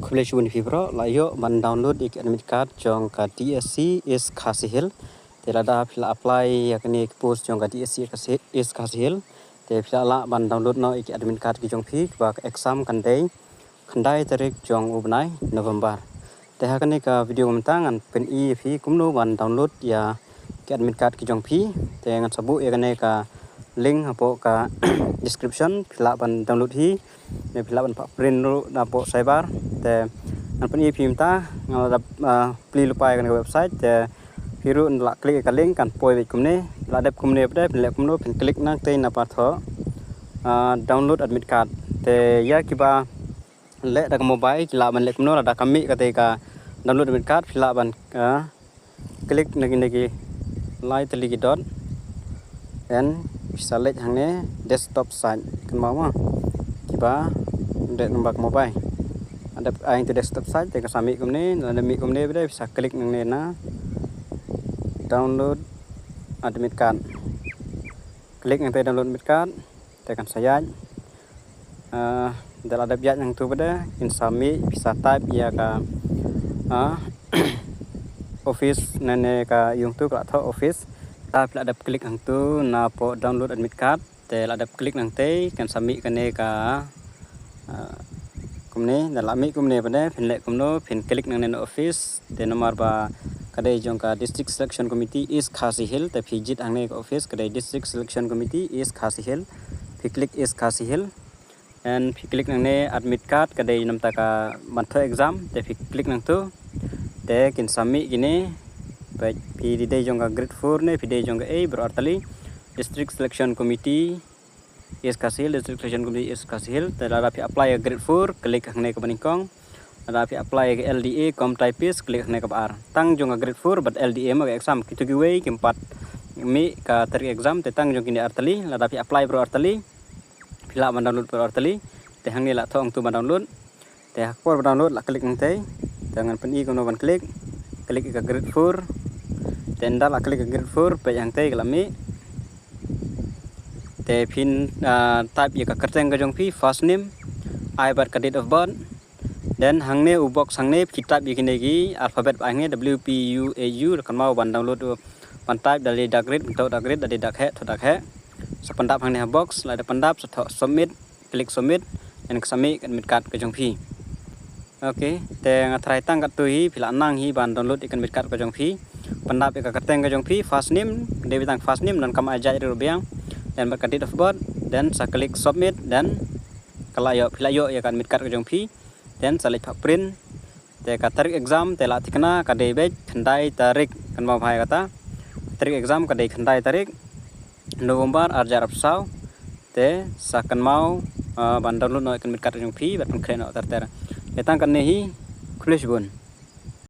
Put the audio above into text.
college bun fibro layo ban download ik admit card jong ka DSC is khasihil telada phila apply yakni post jong ka DSC is khasihil te phila la ban download no ik admit card ki jong phi ba exam khandai tarik jong ubnai November te hakani ka video mentangan pen i phi kumno ban download ya ki admit card ki jong phi te ngan sabu yakni ka link apo ka description phila ban download hi ne phila ban print ru apo cyber te an pen phim ta ngalap pli lupai kan website te piru la klik ka link kan poi kumne la dep kumne pada le kumno pen klik na te na pa tho download admit card te ya kiba le dak mobile la ban le kumno la dak kami ka te ka download admit card phila ban klik nagi like teli dot and select hangne desktop site kan mau kiba de nombor mobile ada aing tu desktop site te ka sami kumne ada mi kumne beda bisa klik nang na download admit card klik nang te download admit card tekan sayat dal ada biat yang tu beda in sami bisa type ya ka office nane ka yung tu ka tho office ta pla ada klik ang tu na po download admit card te la ada klik nang te kan sami kane ka kumne na lami kumne bade phin le kumno phin klik nang ne office te nomor ba kadai jong ka district selection committee is khasihil te phijit angne ka office kadai district selection committee is khasihil phi klik is khasihil and phi klik nang ne admit card kadai namta ka mantho exam te phi klik nang tu te kin sami gini baik phi dei jong ka grade 4 ne phi dei jong ka a berarti district selection committee is khasihil district selection committee is khasihil te la phi apply grade 4 klik hangne ka baningkong la phi apply ke LDA com typist klik hangne ka bar tang jong ka grade 4 but LDA ma exam kitu gi way kimpat mi ka tarik exam te tang jong kini artali la phi apply pro artali phila ban download pro artali te hangne la thong tu ban download te hakpor download la klik nang te jangan pen i kono ban klik ka grade 4 tenda la klik ka grade 4 pe yang te kalami te pin type ya ka kerteng ka jong phi first name I bar ka date of birth then hangne box hangne kitab yakine gi alphabet hangne W P U A U kan mau ban download ban type dari dak grade untuk dak grade dari dak he sependap hangne box la ada pendap submit klik submit dan submit admit card ka jong phi okay te ngatrai tang kat tu hi phila nang hi ban download ikan admit card ka jong phi pendap ka kerteng ka jong phi first name dewi tang first name dan kam ajai rubiang dan bar date of birth dan sa klik submit dan kala yo phila yo ya kan admit card ka jong phi dan select print te ka tarik exam te la tikna ka dei be khandai tarik kan mau bhai kata tarik exam ka dei khandai tarik November arjar apsau te sa kan mau ban download no kan admit card ka jong phi bat kan khren no tar etang kan ne hi college bun